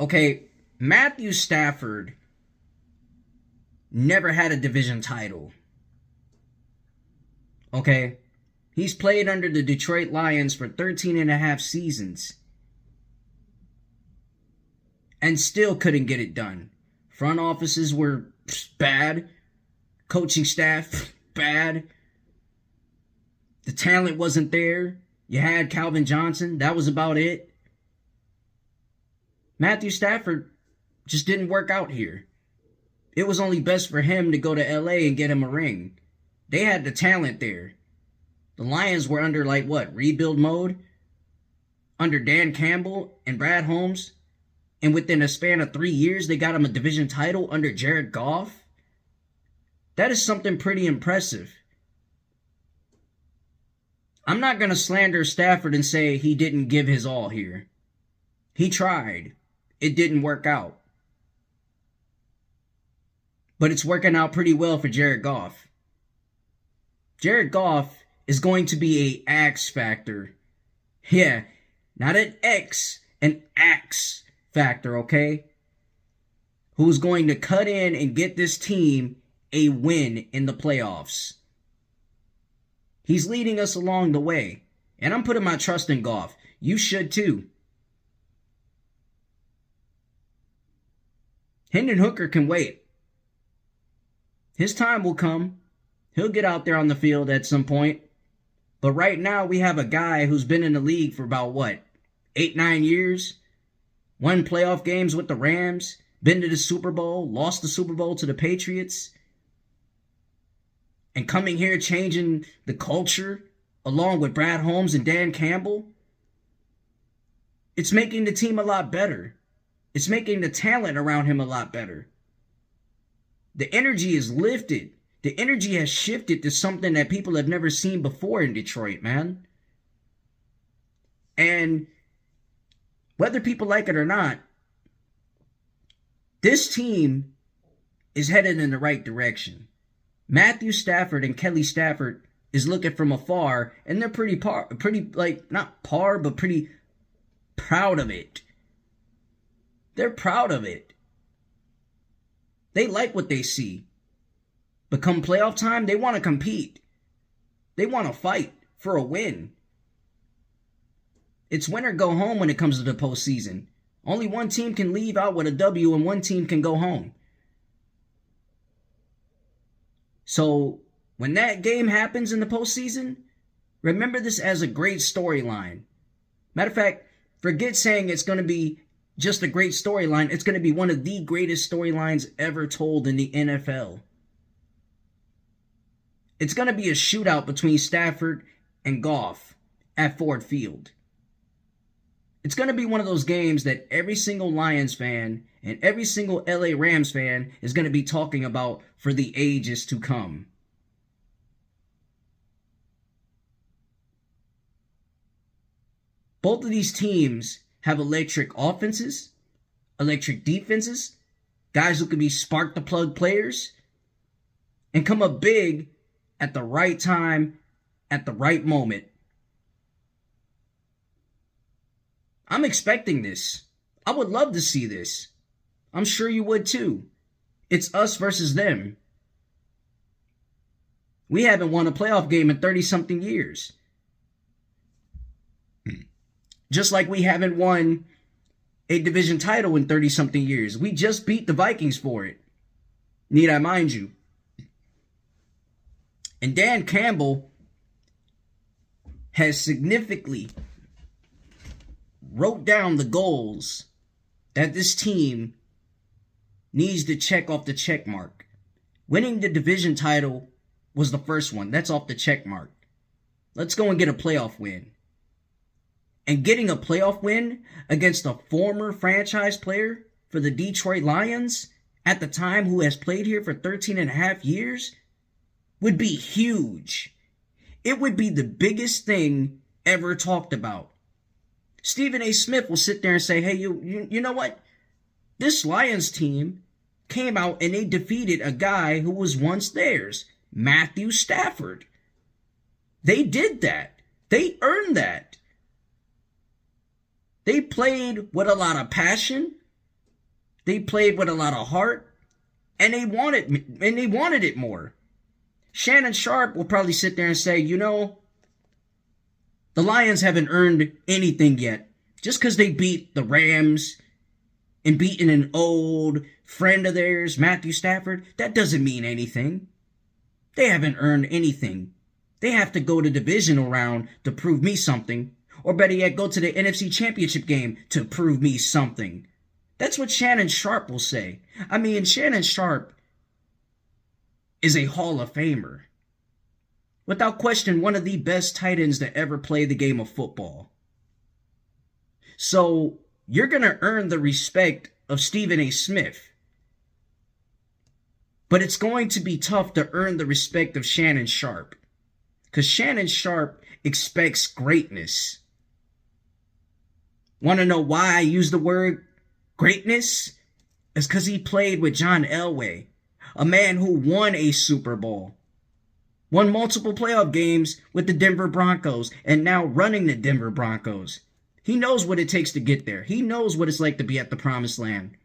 Okay, Matthew Stafford never had a division title. Okay? He's played under the Detroit Lions for 13 and a half seasons and still couldn't get it done. Front offices were bad. Coaching staff, bad. The talent wasn't there. You had Calvin Johnson. That was about it. Matthew Stafford just didn't work out here. It was only best for him to go to LA and get him a ring. They had the talent there. The Lions were under, rebuild mode? Under Dan Campbell and Brad Holmes? And within a span of 3 years, they got him a division title under Jared Goff? That is something pretty impressive. I'm not going to slander Stafford and say he didn't give his all here. He tried. It didn't work out. But it's working out pretty well for Jared Goff. Jared Goff is going to be a X factor. Yeah, not an X, an X factor, okay? Who's going to cut in and get this team a win in the playoffs. He's leading us along the way. And I'm putting my trust in Goff. You should too. Hendon Hooker can wait. His time will come. He'll get out there on the field at some point. But right now we have a guy who's been in the league for about, 8, 9 years? Won playoff games with the Rams. Been to the Super Bowl. Lost the Super Bowl to the Patriots. And coming here changing the culture along with Brad Holmes and Dan Campbell. It's making the team a lot better. It's making the talent around him a lot better. The energy is lifted. The energy has shifted to something that people have never seen before in Detroit, man. And whether people like it or not, this team is headed in the right direction. Matthew Stafford and Kelly Stafford is looking from afar, and they're pretty not par, but pretty proud of it. They're proud of it. They like what they see. But come playoff time, they want to compete. They want to fight for a win. It's win or go home when it comes to the postseason. Only one team can leave out with a W and one team can go home. So when that game happens in the postseason, remember this as a great storyline. Matter of fact, forget saying it's going to be just a great storyline. It's going to be one of the greatest storylines ever told in the NFL. It's going to be a shootout between Stafford and Goff at Ford Field. It's going to be one of those games that every single Lions fan and every single LA Rams fan is going to be talking about for the ages to come. Both of these teams have electric offenses, electric defenses, guys who can be spark the plug players, and come up big at the right time, at the right moment. I'm expecting this. I would love to see this. I'm sure you would too. It's us versus them. We haven't won a playoff game in 30-something years. Just like we haven't won a division title in 30-something years. We just beat the Vikings for it. Need I mind you? And Dan Campbell has significantly wrote down the goals that this team needs to check off the check mark. Winning the division title was the first one. That's off the check mark. Let's go and get a playoff win. And getting a playoff win against a former franchise player for the Detroit Lions at the time who has played here for 13 and a half years would be huge. It would be the biggest thing ever talked about. Stephen A. Smith will sit there and say, hey, you know what? This Lions team came out and they defeated a guy who was once theirs, Matthew Stafford. They did that. They earned that. They played with a lot of passion. They played with a lot of heart, and they wanted it more. Shannon Sharpe will probably sit there and say, the Lions haven't earned anything yet. Just because they beat the Rams and beaten an old friend of theirs, Matthew Stafford, that doesn't mean anything. They haven't earned anything. They have to go to divisional round to prove me something. Or better yet, go to the NFC Championship game to prove me something. That's what Shannon Sharpe will say. I mean, Shannon Sharpe is a Hall of Famer. Without question, one of the best tight ends to ever play the game of football. So, you're going to earn the respect of Stephen A. Smith. But it's going to be tough to earn the respect of Shannon Sharpe. Because Shannon Sharpe expects greatness. Want to know why I use the word greatness? It's because he played with John Elway, a man who won a Super Bowl, won multiple playoff games with the Denver Broncos, and now running the Denver Broncos. He knows what it takes to get there. He knows what it's like to be at the promised land.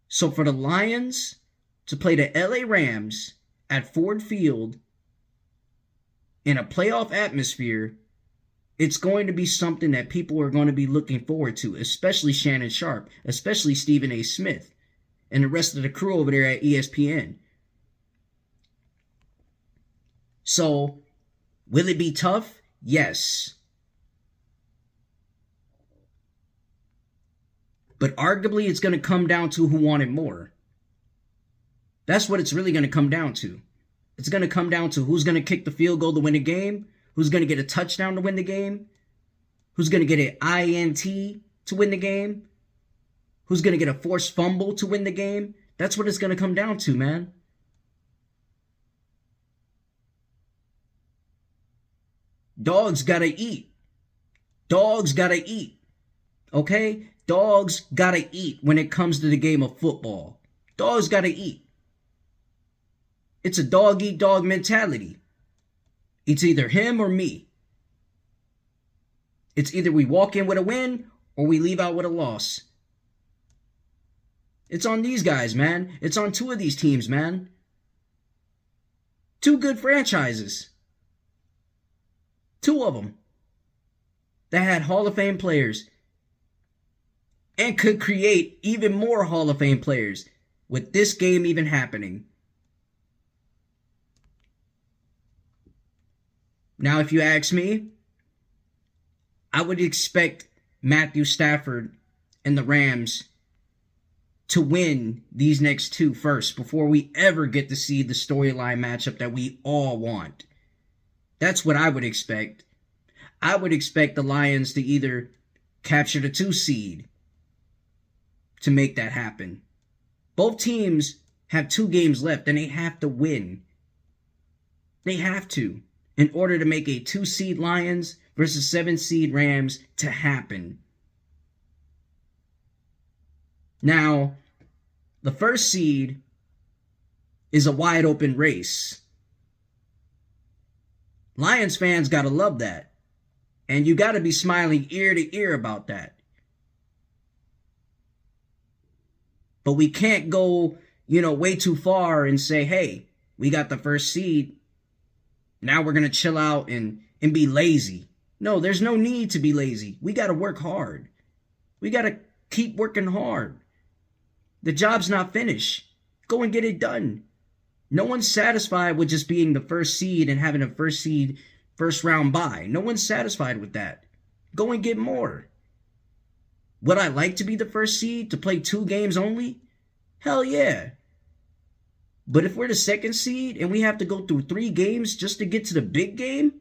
So for the Lions to play the LA Rams at Ford Field in a playoff atmosphere, it's going to be something that people are going to be looking forward to, especially Shannon Sharpe, especially Stephen A. Smith, and the rest of the crew over there at ESPN. So, will it be tough? Yes. But arguably, it's going to come down to who wanted more. That's what it's really going to come down to. It's going to come down to who's going to kick the field goal to win the game, who's going to get a touchdown to win the game, who's going to get an INT to win the game, who's going to get a forced fumble to win the game. That's what it's going to come down to, man. Dogs gotta eat. Dogs gotta eat. Okay? Dogs gotta eat when it comes to the game of football. Dogs gotta eat. It's a dog-eat-dog mentality. It's either him or me. It's either we walk in with a win or we leave out with a loss. It's on these guys, man. It's on two of these teams, man. Two good franchises. Two of them that had Hall of Fame players and could create even more Hall of Fame players with this game even happening. Now, if you ask me, I would expect Matthew Stafford and the Rams to win these next two first before we ever get to see the storyline matchup that we all want. That's what I would expect. I would expect the Lions to either capture the 2 seed to make that happen. Both teams have 2 games left and they have to win. They have to in order to make a 2 seed Lions versus 7 seed Rams to happen. Now, the 1st seed is a wide open race. Lions fans gotta love that. And you gotta be smiling ear to ear about that. But we can't go, way too far and say, hey, we got the 1st seed. Now we're gonna chill out and be lazy. No, there's no need to be lazy. We gotta work hard. We gotta keep working hard. The job's not finished. Go and get it done. No one's satisfied with just being the 1st seed and having a 1st seed first round bye. No one's satisfied with that. Go and get more. Would I like to be the 1st seed to play 2 games only? Hell yeah. But if we're the 2nd seed and we have to go through 3 games just to get to the big game,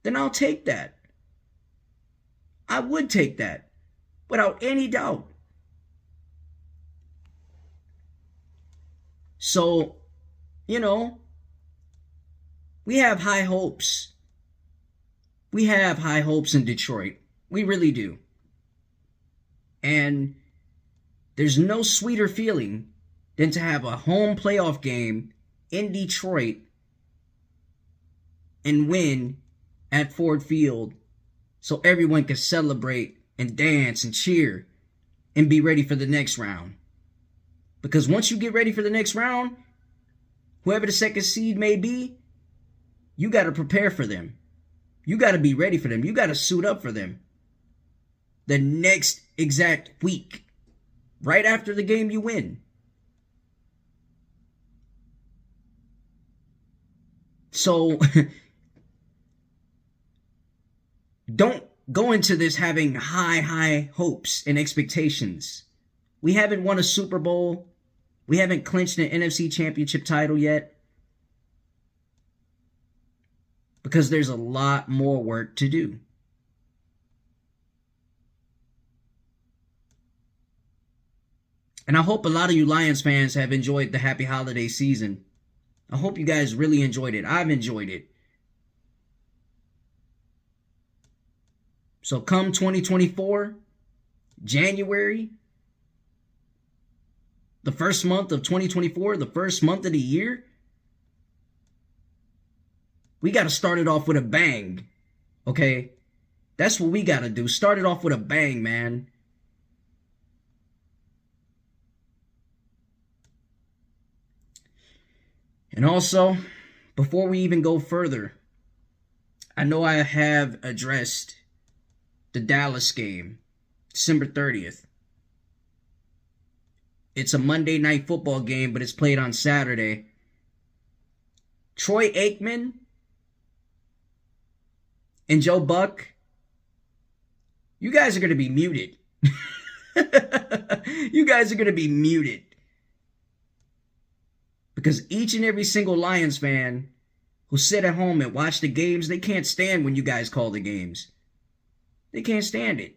then I'll take that. I would take that without any doubt. So, we have high hopes. We have high hopes in Detroit. We really do. And there's no sweeter feeling than to have a home playoff game in Detroit and win at Ford Field so everyone can celebrate and dance and cheer and be ready for the next round. Because once you get ready for the next round, whoever the second seed may be, you got to prepare for them. You got to be ready for them. You got to suit up for them. The next exact week, right after the game you win. So, don't go into this having high hopes and expectations. We haven't won a Super Bowl. We haven't clinched an NFC championship title yet. Because there's a lot more work to do. And I hope a lot of you Lions fans have enjoyed the happy holiday season. I hope you guys really enjoyed it. I've enjoyed it. So come 2024, January, the first month of 2024, the first month of the year, we got to start it off with a bang, okay? That's what we got to do. Start it off with a bang, man. And also, before we even go further, I know I have addressed the Dallas game, December 30th. It's a Monday night football game, but it's played on Saturday. Troy Aikman and Joe Buck, you guys are going to be muted. You guys are going to be muted. Because each and every single Lions fan who sit at home and watch the games, they can't stand when you guys call the games. They can't stand it.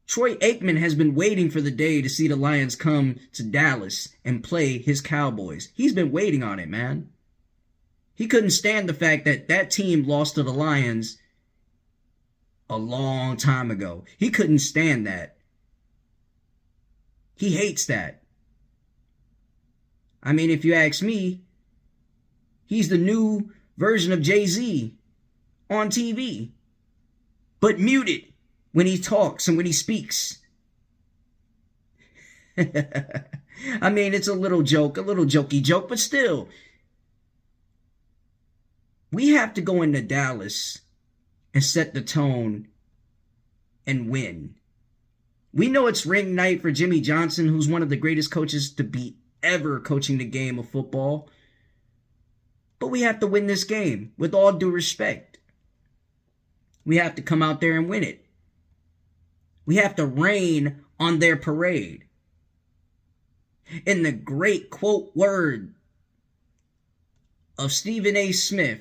Troy Aikman has been waiting for the day to see the Lions come to Dallas and play his Cowboys. He's been waiting on it, man. He couldn't stand the fact that that team lost to the Lions a long time ago. He couldn't stand that. He hates that. I mean, if you ask me, he's the new version of Jay-Z on TV, but muted when he talks and when he speaks. I mean, it's a little joke, a little jokey joke, but still. We have to go into Dallas and set the tone and win. We know it's ring night for Jimmy Johnson, who's one of the greatest coaches to be ever coaching the game of football. But we have to win this game with all due respect. We have to come out there and win it. We have to rain on their parade. In the great quote word of Stephen A. Smith,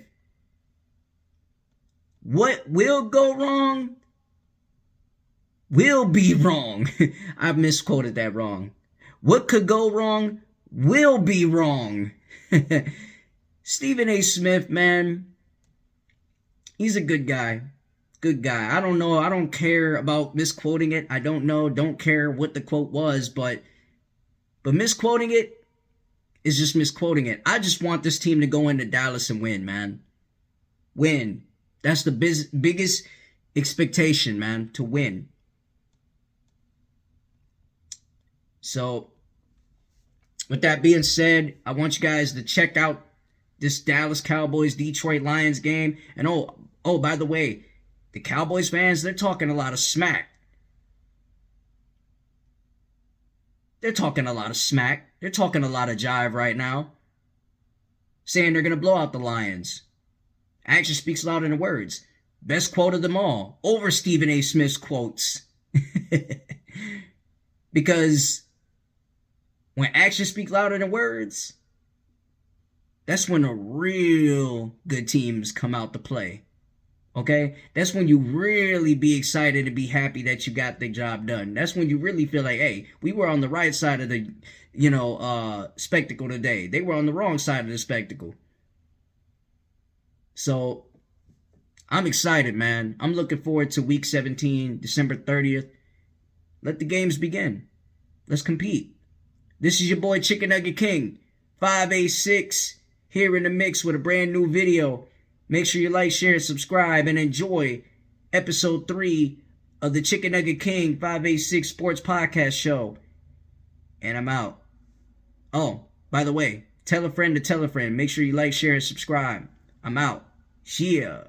what will go wrong will be wrong. I misquoted that wrong. What could go wrong will be wrong. Stephen A. Smith, man, he's a good guy. Good guy. I don't know. I don't care about misquoting it. I don't know. Don't care what the quote was, but misquoting it is just misquoting it. I just want this team to go into Dallas and win, man. Win. That's the biggest expectation, man, to win. So, with that being said, I want you guys to check out this Dallas Cowboys Detroit Lions game. And oh, by the way, the Cowboys fans, they're talking a lot of smack. They're talking a lot of smack. They're talking a lot of jive right now. Saying they're going to blow out the Lions. Action speaks louder than words. Best quote of them all. Over Stephen A. Smith's quotes. Because when actions speak louder than words, that's when the real good teams come out to play. Okay? That's when you really be excited and be happy that you got the job done. That's when you really feel like, hey, we were on the right side of the, spectacle today. They were on the wrong side of the spectacle. So, I'm excited, man. I'm looking forward to Week 17, December 30th. Let the games begin. Let's compete. This is your boy Chicken Nugget King, 586, here in the mix with a brand new video. Make sure you like, share, and subscribe, and enjoy episode 3 of the Chicken Nugget King 586 Sports Podcast Show. And I'm out. Oh, by the way, tell a friend to tell a friend. Make sure you like, share, and subscribe. I'm out. Yeah.